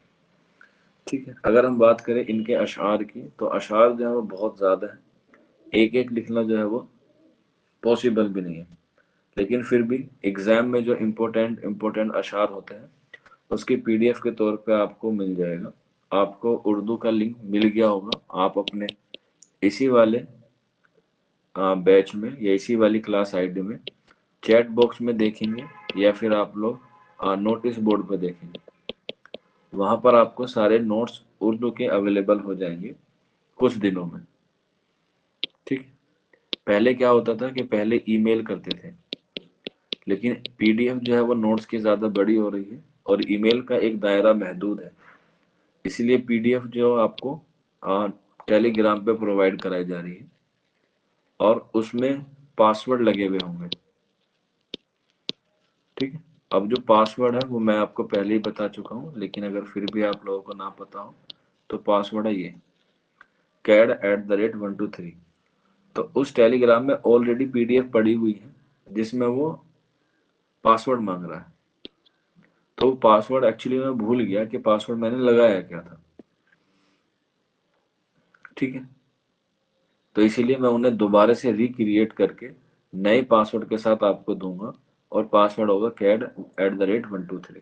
ٹھیک ہے. اگر ہم بات کریں ان کے اشعار کی تو اشعار جو ہے وہ بہت زیادہ ہیں, ایک ایک لکھنا جو ہے وہ پاسبل بھی نہیں ہے, لیکن پھر بھی ایگزام میں جو امپورٹنٹ اشعار ہوتے ہیں اس کی پی ڈی ایف کے طور پہ آپ کو مل جائے گا. آپ کو اردو کا لنک مل گیا ہوگا, آپ اپنے اسی والے بیچ میں یا اسی والی کلاس آئی ڈی میں چیٹ باکس میں دیکھیں گے یا پھر آپ لوگ نوٹس بورڈ پہ دیکھیں گے, وہاں پر آپ کو سارے نوٹس اردو کے اویلیبل ہو جائیں گے کچھ دنوں میں. ٹھیک. پہلے کیا ہوتا تھا کہ پہلے ای میل کرتے تھے, لیکن پی ڈی ایف جو ہے وہ نوٹس کی زیادہ بڑی ہو رہی ہے اور ای میل کا ایک دائرہ محدود ہے, اسی لیے پی ڈی ایف جو آپ کو ٹیلی گرام پہ پرووائڈ کرائی جا رہی ہے, اور اس میں پاسورڈ لگے ہوئے ہوں گے. ٹھیک ہے. اب جو پاسورڈ ہے وہ میں آپ کو پہلے ہی بتا چکا ہوں, لیکن اگر پھر بھی آپ لوگوں کو نہ پتا ہو تو پاسورڈ ہے یہ CAD@123. تو اس ٹیلی گرام میں آلریڈی پی ڈی ایف پڑی ہوئی ہے جس میں وہ پاسورڈ مانگ رہا ہے. تو پاسورڈ ایکچولی میں بھول گیا کہ پاسورڈ میں نے لگایا کیا تھا. ٹھیک ہے. تو اسی لیے میں انہیں دوبارہ سے ریکریٹ کر کے نئے پاسورڈ کے ساتھ آپ کو دوں گا, اور پاسورڈ ہوگا CAD@123.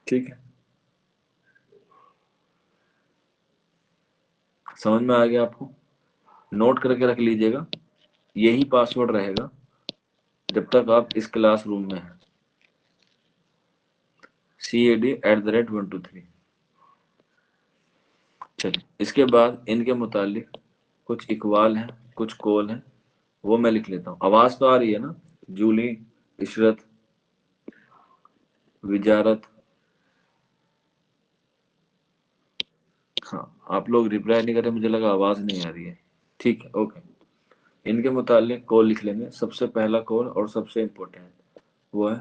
ٹھیک ہے. سمجھ میں آ گیا آپ کو؟ نوٹ کر کے رکھ لیجئے گا, یہی پاسورڈ رہے گا جب تک آپ اس کلاس روم میں ہیں. CAD@123. چلیے, اس کے بعد ان کے متعلق کچھ اقوال ہیں, کچھ قول ہیں, وہ میں لکھ لیتا ہوں. آواز تو آ رہی ہے نا؟ جولی, عشرت, وجارت. ہاں, آپ لوگ ریپلائی نہیں کریں, مجھے لگا آواز نہیں آ رہی ہے. ٹھیک ہے, اوکے. ان کے متعلق قول لکھ لیں گے. سب سے پہلا قول اور سب سے امپورٹنٹ وہ ہے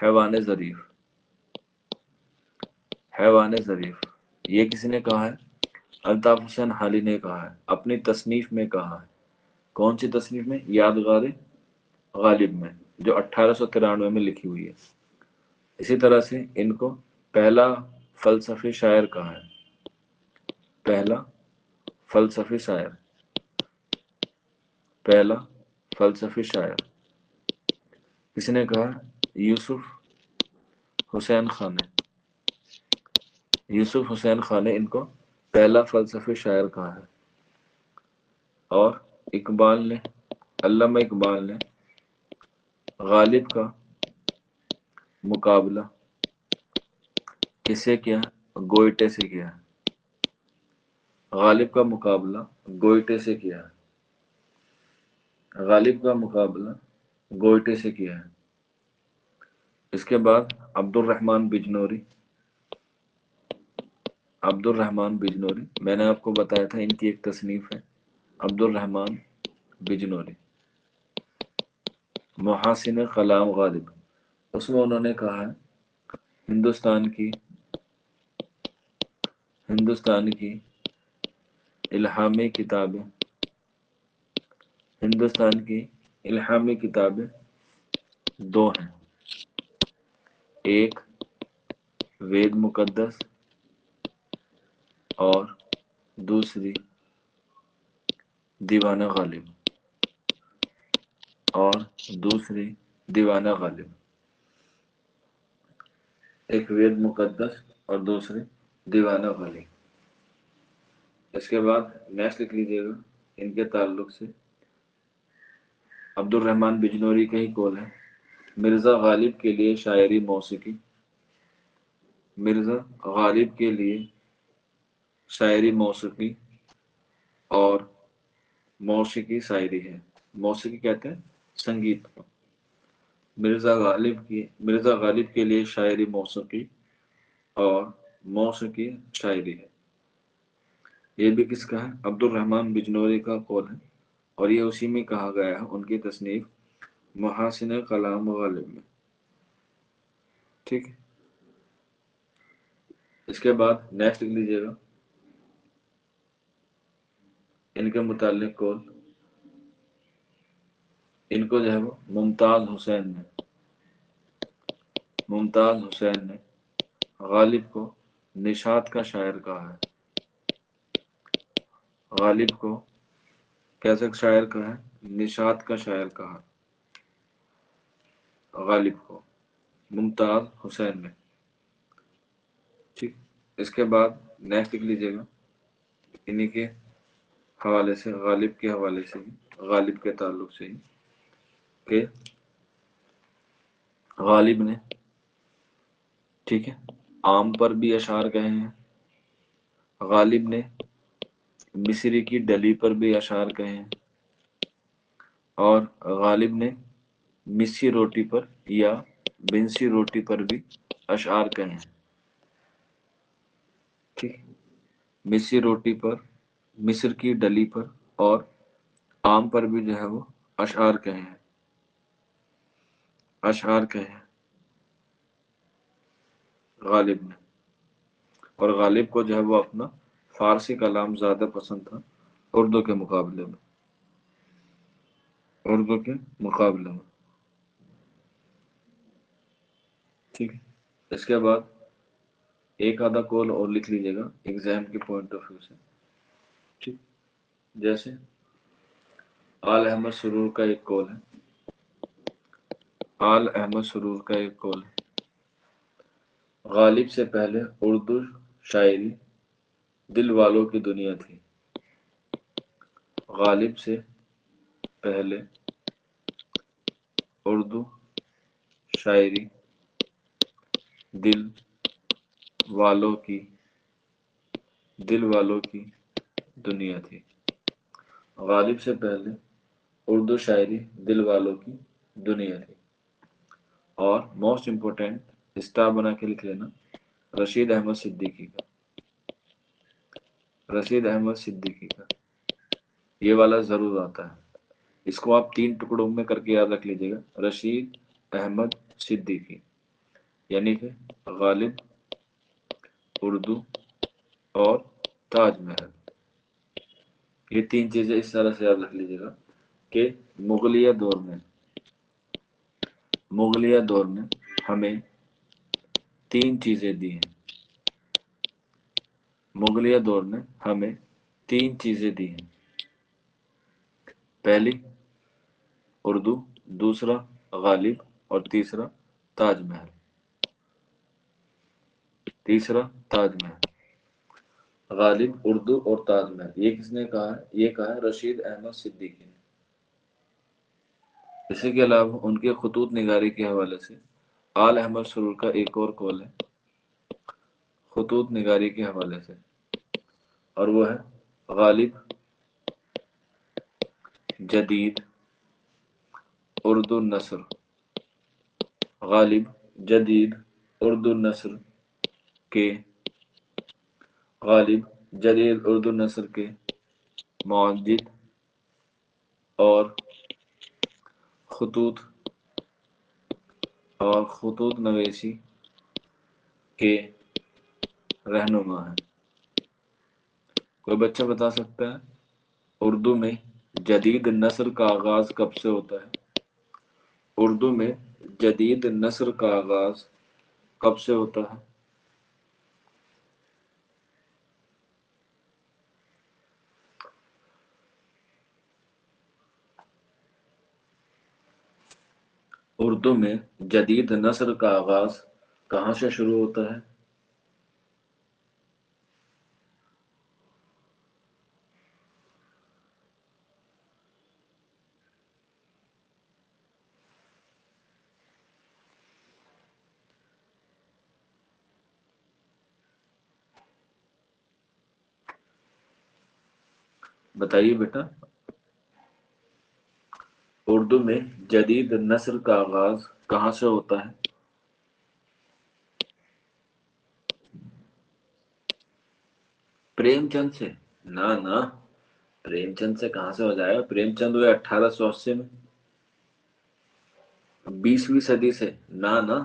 حیوان ظریف. حیوان ظریف یہ کسی نے کہا ہے؟ الطاف حسین حالی نے کہا ہے, اپنی تصنیف میں کہا ہے. کون سی تصنیف میں؟ یادگار غالب میں, جو 1893 میں لکھی ہوئی ہے. اسی طرح سے ان کو پہلا فلسفی شاعر کہا ہے. پہلا فلسفی شاعر, پہلا فلسفی شاعر کس نے کہا؟ یوسف حسین خان نے. یوسف حسین خان نے ان کو پہلا فلسفی شاعر کہا ہے. اور اقبال نے, علامہ اقبال نے غالب کا مقابلہ کس سے کیا؟ گوئٹے سے کیا. غالب کا مقابلہ گوئٹے سے کیا ہے. غالب کا مقابلہ گوئٹے سے کیا ہے. اس کے بعد عبد الرحمن بجنوری. عبد الرحمن بجنوری, میں نے آپ کو بتایا تھا ان کی ایک تصنیف ہے عبد الرحمن بجنوری, محاسن کلام غالب. اس میں انہوں نے کہا ہے ہندوستان کی الہامی کتابیں, ہندوستان کی الہامی کتابیں 2 ہیں. ایک वेद मुकद्दस और दूसरी दीवाना गालिब, और दूसरी दीवाना गालिब। एक वेद मुकद्दस और दूसरी दीवाना गालिब। इसके बाद नेक्स्ट लिख लीजिएगा इनके ताल्लुक से। अब्दुल रहमान बिजनौरी का ही कौल है, मिर्जा गालिब के लिए शायरी मौसीकी, मिर्जा गालिब के लिए शायरी मौसीकी और मौसीकी शायरी है। मौसीकी कहते हैं संगीत को। मिर्जा गालिब के लिए शायरी मौसीकी और मौसीकी शायरी है। ये भी किसका है? अब्दुल रहमान बिजनौरी का कौल है, और ये उसी में कहा गया है उनकी तसनीफ महासिन कलाम गालिब में। ठीक है, इसके बाद नेक्स्ट लिख लीजिएगा इनके मुतालिक कौल। इनको जो है वो मुमताज हुसैन ने गालिब को निशात का शायर कहा है। गालिब को कैसे शायर कहा है? निशात का शायर कहा गालिब को मुमताज हुसैन ने। ठीक, इसके बाद नेक्स्ट लिख लीजिएगा इन्हीं के हवाले से, गालिब के हवाले से ही, गालिब के ताल्लुक से ही, कि गालिब ने, ठीक है, आम पर भी अशार कहे हैं, गालिब ने मिस्री की डली पर भी अशार कहे हैं, और गालिब ने मिस्सी रोटी पर या बिनसी रोटी पर भी अशार कहे हैं। ठीक, मिस्सी रोटी पर, मिस्र की डली पर और आम पर भी जो है वो अशार कहे हैं, अशार कहे हैं गालिब ने। और गालिब को जो है वो अपना फारसी कलाम ज्यादा पसंद था उर्दू के मुकाबले में, उर्दू के मुकाबले में। ठीक है, इसके बाद एक आधा कॉल और लिख लीजिएगा एग्जाम के पॉइंट ऑफ व्यू से। ठीक, जैसे आल अहमद सुरूर का एक कॉल है, आल अहमद सुरूर का एक कॉल है, गालिब से पहले उर्दू शायरी दिल वालों की दुनिया थी। गालिब से पहले उर्दू शायरी दिल वालों की दुनिया थी। गालिब से पहले उर्दू शायरी दिल वालों की दुनिया थी। और मोस्ट इम्पोर्टेंट स्टार बना के लिख लेना रशीद अहमद सिद्दीकी का, रशीद अहमद सिद्दीकी का, ये वाला जरूर आता है। इसको आप 3 टुकड़ों में करके याद रख लीजिएगा, रशीद अहमद सिद्दीकी, यानी कि गालिब, उर्दू और ताजमहल। ये 3 चीजें इस तरह से याद रख लीजिएगा कि मुगलिया दौर में हमें 3 चीजें दी हैं। मुगलिया दौर में हमें 3 चीजें दी हैं। पहली उर्दू, दूसरा गालिब और तीसरा ताजमहल। गालिब, उर्दू और ताजमहल, ये किसने कहा है? ये कहा है रशीद अहमद सिद्दीकी ने। इसी के अलावा उनके खुतूत निगारी के हवाले से आल अहमद सुरूर का एक और कॉल है खुतूत निगारी के हवाले से, और वो है गालिब जदीद उर्दू नस्र, गालिब जदीद उर्दू नस्र के, गालिब जदीद उर्दू नस्र के मुअद्दिद और खुतूत नवेसी के रहनुमा है। कोई बच्चा बता सकता है उर्दू में जदीद नस्र का आगाज कब से होता है? उर्दू में जदीद नस्र का आगाज कब से होता है? اردو میں جدید نثر کا آغاز کہاں سے شروع ہوتا ہے؟ بتائیے بیٹا، اردو میں جدید نثر کا آغاز کہاں سے ہوتا ہے؟ پریم چند سے؟ نہ نہ، پریم چند سے کہاں سے ہو جائے گا؟ پریم چند ہوئے 1880 میں، 20ویں صدی سے؟ نہ نہ،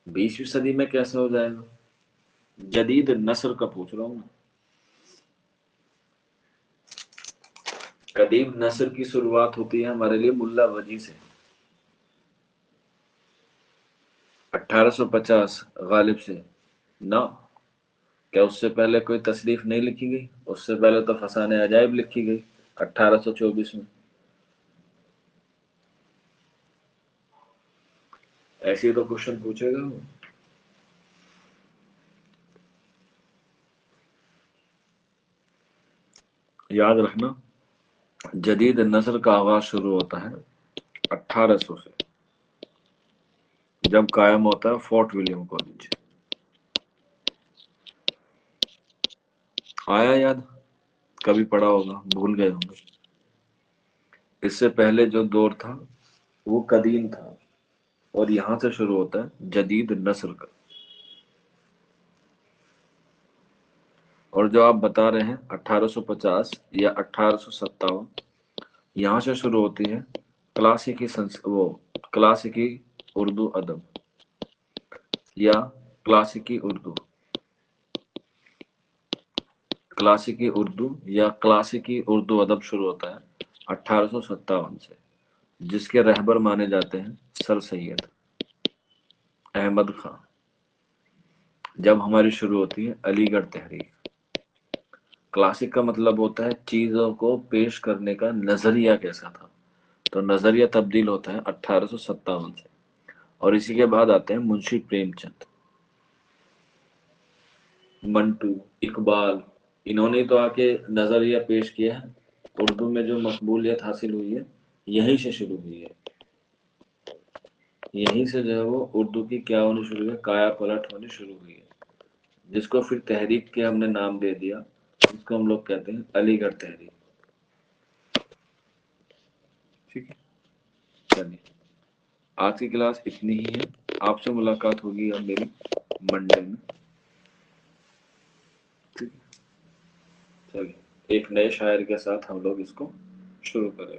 20ویں صدی میں کیسے ہو جائے گا؟ جدید نثر کا پوچھ رہا ہوں میں۔ قدیم نثر کی شروعات ہوتی ہے ہمارے لیے ملا وجی سے، 1850 غالب سے۔ نہ، کیا اس سے پہلے کوئی تصریف نہیں لکھی گئی؟ اس سے پہلے تو فسانہ عجائب لکھی گئی 1824 میں۔ ایسی تو کوشچن پوچھے گا وہ۔ یاد رکھنا، جدید نثر کا آغاز شروع ہوتا ہے 1800 سے، جب قائم ہوتا ہے فورٹ ولیم کالج۔ آیا یاد؟ کبھی پڑھا ہوگا، بھول گئے ہوں گے۔ اس سے پہلے جو دور تھا وہ قدیم تھا، اور یہاں سے شروع ہوتا ہے جدید نثر کا۔ اور جو آپ بتا رہے ہیں 1850 یا 1857، یہاں سے شروع ہوتی ہے کلاسیکی اردو ادب، یا کلاسیکی اردو ادب شروع ہوتا ہے 1857 سے، جس کے رہبر مانے جاتے ہیں سر سید احمد خان۔ جب ہماری شروع ہوتی ہے علی گڑھ تحریک۔ کلاسک کا مطلب ہوتا ہے چیزوں کو پیش کرنے کا نظریہ کیسا تھا، تو نظریہ تبدیل ہوتا ہے 1857 سے، اور اسی کے بعد آتے ہیں منشی پریم چند، منٹو، اقبال۔ انہوں نے تو آ کے نظریہ پیش کیا ہے۔ اردو میں جو مقبولیت حاصل ہوئی ہے یہیں سے شروع ہوئی ہے، یہیں سے جو ہے وہ اردو کی کیا ہونی شروع ہوئی ہے، کایا پلٹ ہونی شروع ہوئی ہے، جس کو پھر تحریک کے ہم نے نام دے دیا، جس کو ہم لوگ کہتے ہیں علی گڑھ تحریک۔ ٹھیک ہے، چلیے آج کی کلاس اتنی ہی ہے، آپ سے ملاقات ہوگی اب میری منڈے میں۔ ٹھیک ہے، چلیے ایک نئے شاعر کے ساتھ ہم لوگ اس کو شروع کریں۔